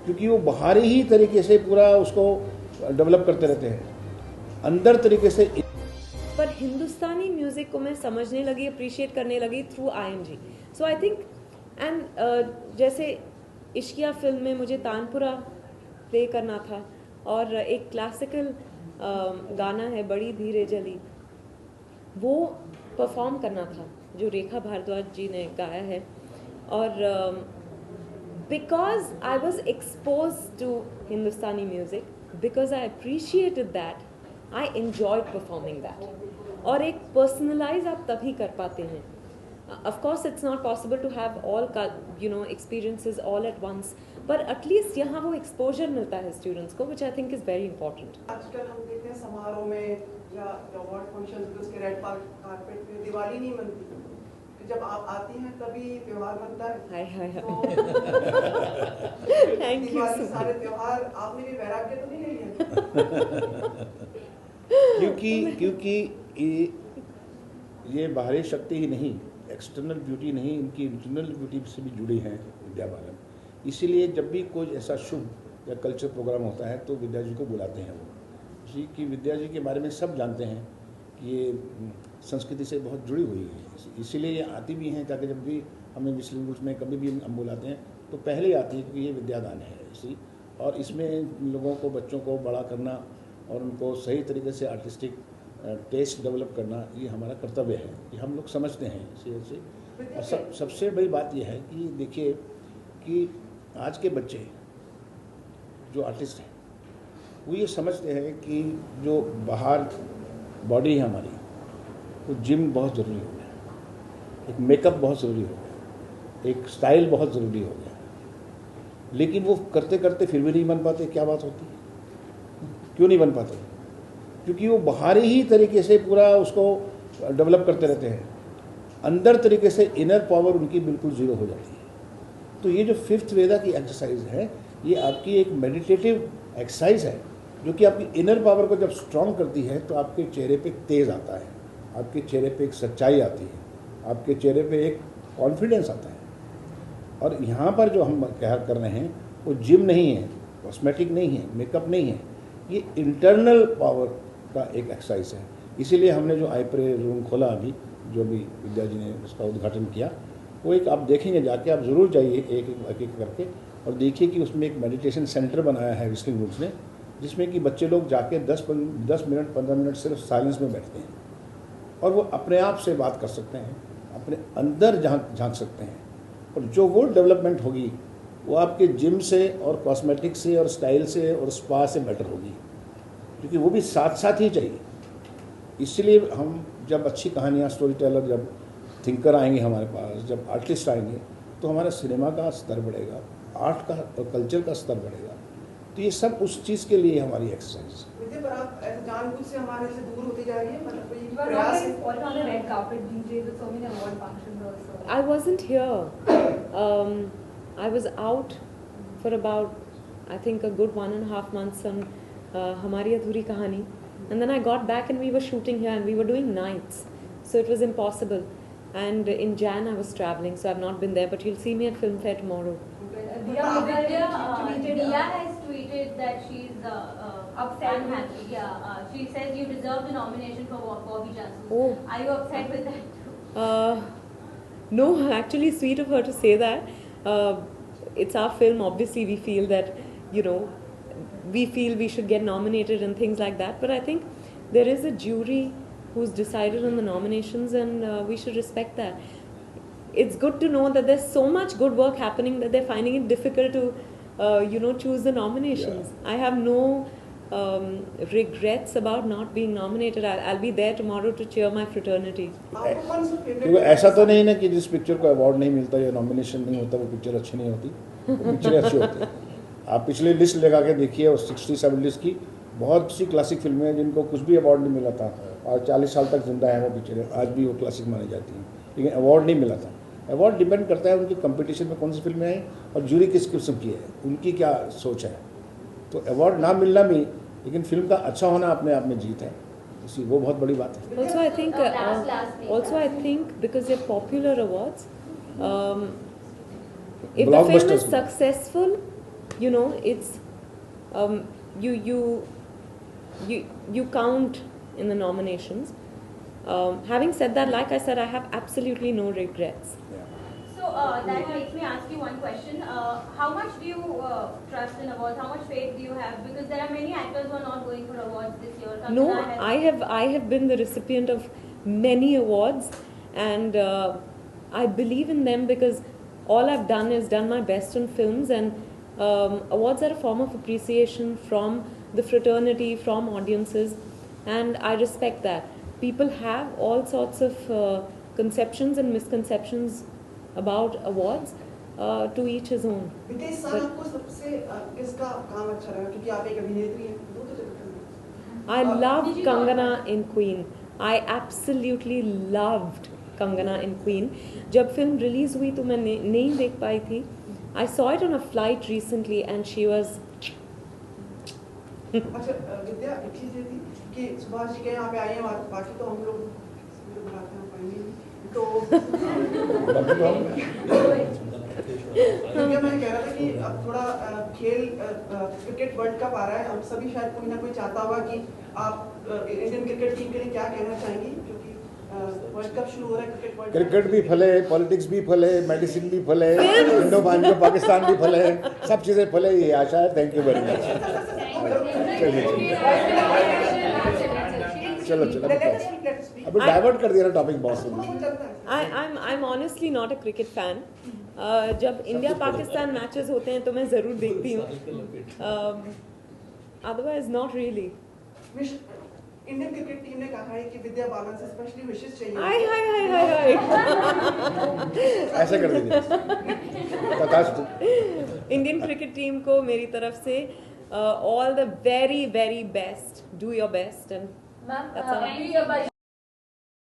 क्योंकि वो बाहरी ही तरीके से पूरा उसको डेवलप करते रहते हैं, अंदर तरीके से। पर हिंदुस्तानी म्यूजिक को मैं समझने लगी, अप्रिशिएट करने लगी through IMG। So I think and जैसे इश्किया फिल्म में मुझे तानपुरा प्ले करना था, और एक क्लासिकल गाना है बड़ी धीरे जली, वो परफॉर्म करना था जो रेखा भारद्वाज जी ने गाया है। और because I was expose to Hindustani music, because I appreciated that, I enjoyed performing that. और एक personalize आप तभी कर पाते हैं. Of course it's not possible to have all experiences all at once, पर at least यहाँ वो exposure मिलता है students को, which I think is very important. आजकल हम देखते हैं समारोह में या अवार्ड फंक्शन में उसके रेड कार्पेट पे दिवाली नहीं मनती, जब आप आती हैं तभी त्योहार बनता है। हाय हाय हाय। तो Thank you. सारे त्योहार आपने भी वैराग्य तो नहीं लिया? क्योंकि ये बाहरी शक्ति ही नहीं, एक्सटर्नल ब्यूटी नहीं, इनकी इंटरनल ब्यूटी से भी जुड़ी हैं विद्या बालन। इसीलिए जब भी कोई ऐसा शुभ या कल्चर प्रोग्राम होता है तो विद्या जी को बुलाते हैं वो, जी कि विद्या जी के बारे में सब जानते हैं कि ये संस्कृति से बहुत जुड़ी हुई है, इसीलिए ये आती भी हैं, ताकि जब भी हमें मुस्लिम ग्रुप्स में कभी भी हम बुलाते हैं तो पहले ही आती है क्योंकि ये विद्यादान है इसी, और इसमें लोगों को, बच्चों को बड़ा करना और उनको सही तरीके से आर्टिस्टिक टेस्ट डेवलप करना, ये हमारा कर्तव्य है, ये हम लोग समझते हैं इसी से। और सबसे बड़ी बात यह है कि देखिए कि आज के बच्चे जो आर्टिस्ट हैं वो ये समझते हैं कि जो बाहर बॉडी है हमारी, वो जिम बहुत ज़रूरी हो गया, एक मेकअप बहुत ज़रूरी हो गया, एक स्टाइल बहुत ज़रूरी हो गया, लेकिन वो करते करते फिर भी नहीं बन पाते। क्या बात होती है, क्यों नहीं बन पाते? क्योंकि वो बाहरी ही तरीके से पूरा उसको डेवलप करते रहते हैं, अंदर तरीके से इनर पावर उनकी बिल्कुल ज़ीरो हो जाती है। तो ये जो फिफ्थ वेदा की एक्सरसाइज है, ये आपकी एक मेडिटेटिव एक्सरसाइज है जो कि आपकी इनर पावर को जब स्ट्रॉन्ग करती है तो आपके चेहरे पे तेज़ आता है, आपके चेहरे पे एक सच्चाई आती है, आपके चेहरे पे एक कॉन्फिडेंस आता है। और यहाँ पर जो हम कर रहे हैं वो जिम नहीं है, कॉस्मेटिक नहीं है, मेकअप नहीं है, ये इंटरनल पावर का एक एक्सरसाइज है। इसीलिए हमने जो आईप्रे रूम खोला अभी, जो भी विद्या जी ने उसका उद्घाटन किया, वो एक आप देखेंगे जाके, आप ज़रूर जाइए एक एक करके और देखिए कि उसमें एक मेडिटेशन सेंटर बनाया है विस्लिंग वुड्स ने, जिसमें कि बच्चे लोग जाके 10 मिनट 15 मिनट सिर्फ साइलेंस में बैठते हैं और वो अपने आप से बात कर सकते हैं, अपने अंदर झांक सकते हैं। और जो वो डेवलपमेंट होगी वो आपके जिम से और कॉस्मेटिक से और स्टाइल से और स्पा से बेटर होगी, क्योंकि वो भी साथ साथ ही चाहिए। इसलिए हम जब अच्छी कहानियाँ, स्टोरी टेलर, जब थिंकर आएंगे हमारे पास, जब आर्टिस्ट आएंगे, तो हमारा सिनेमा का स्तर बढ़ेगा, आर्ट का और कल्चर का स्तर बढ़ेगा। तो ये सब उस चीज़ के लिए हमारी एक्सरसाइज। पर आप जानबूझ से हमारे से दूर होती जा रही है, मतलब कोई You are प्रयास है? always also on the red carpet these days with so many award functions also. I wasn't here. I was out for about, I think, a good 1.5 months on Hamari Adhuri Kahani, and then I got back and we were shooting here and we were doing nights, so it was impossible. And in Jan I was traveling, so I've not been there. But you'll see me at Film Fair tomorrow. Diya has tweeted that she's upset. Unhappy. Yeah, she says you deserve the nomination for Bobby Jasu. Oh. Are you upset with that? No, actually, sweet of her to say that. It's our film. Obviously, we feel that, we feel we should get nominated and things like that. But I think there is a jury who's decided on the nominations, and we should respect that. It's good to know that there's so much good work happening that they're finding it difficult to, choose the nominations. Yeah. I have no regrets about not being nominated. I'll be there tomorrow to cheer my fraternity. क्योंकि ऐसा तो नहीं ना कि जिस picture को award नहीं मिलता या नॉमिनेशन नहीं होता वो पिक्चर अच्छी नहीं होती, वो पिक्चर अच्छी होती है। आप पिछली लिस्ट लगा के देखिए, और 60-70 की बहुत सी क्लासिक फिल्में हैं जिनको कुछ भी अवार्ड नहीं मिला था और 40 साल तक जिंदा है वो पिक्चरें, आज भी वो क्लासिक मानी जाती हैं, लेकिन अवार्ड नहीं मिला था। अवार्ड डिपेंड करता है उनकी कंपटीशन में कौन सी फिल्में आई और जूरी किस किस्म की है, उनकी क्या सोच है। तो अवार्ड ना मिलना भी, लेकिन फिल्म का अच्छा होना अपने आप में जीत है, इसी वो बहुत बड़ी बात है। Also I think because they're popular awards, if the film is successful, you know, it's you count in the nominations. Having said that, like I said, I have absolutely no regrets. So that makes me ask you one question. How much do you trust in awards? How much faith do you have? Because there are many actors who are not going for awards this year. No, I have been the recipient of many awards, and I believe in them because all I've done is done my best on films, and awards are a form of appreciation from the fraternity, from audiences, and I respect that. People have all sorts of conceptions and misconceptions about awards. To each his own. विदेश साल आपको सबसे किसका काम अच्छा लगा क्योंकि आप एक अभिनेत्री हैं वो तो जरूर I loved Kangana in Queen. I absolutely loved Kangana in Queen. जब फिल्म रिलीज हुई तो मैं नहीं देख पाई थी. I saw it on a flight recently and she was. अच्छा विद्या एक चीज ये थी कि सुभाष जी के यहाँ पे आए हैं बाकी तो हम लोग बुलाते हैं पाएंगे तो क्योंकि मैं कह रहा था कि अब थोड़ा खेल क्रिकेट वर्ल्ड कप आ रहा है, हम सभी शायद कोई ना कोई चाहता होगा कि आप इंडियन क्रिकेट टीम के लिए क्या कहना चाहेंगी क्योंकि वर्ल्ड कप शुरू हो रहा है. क्रिकेट भी फले, पॉलिटिक्स भी फले, मेडिसिन भी फले, इंडो पाकिस्तान भी फले, सब चीज़ें फले, ये आशा है. Thank you very much. चलो अभी डाइवर्ट कर दिया ना topic boss. I'm honestly not a cricket fan. जब इंडिया पाकिस्तान मैचेस होते हैं तो मैं ज़रूर देखती हूँ. Otherwise not really. Indian cricket team ने कहा है कि विद्या बालन से स्पेशली विशेष चाहिए. हाय ऐसे कर दीजिए. इंडियन क्रिकेट टीम को मेरी तरफ से all the very very best. Do your best and Ma'am,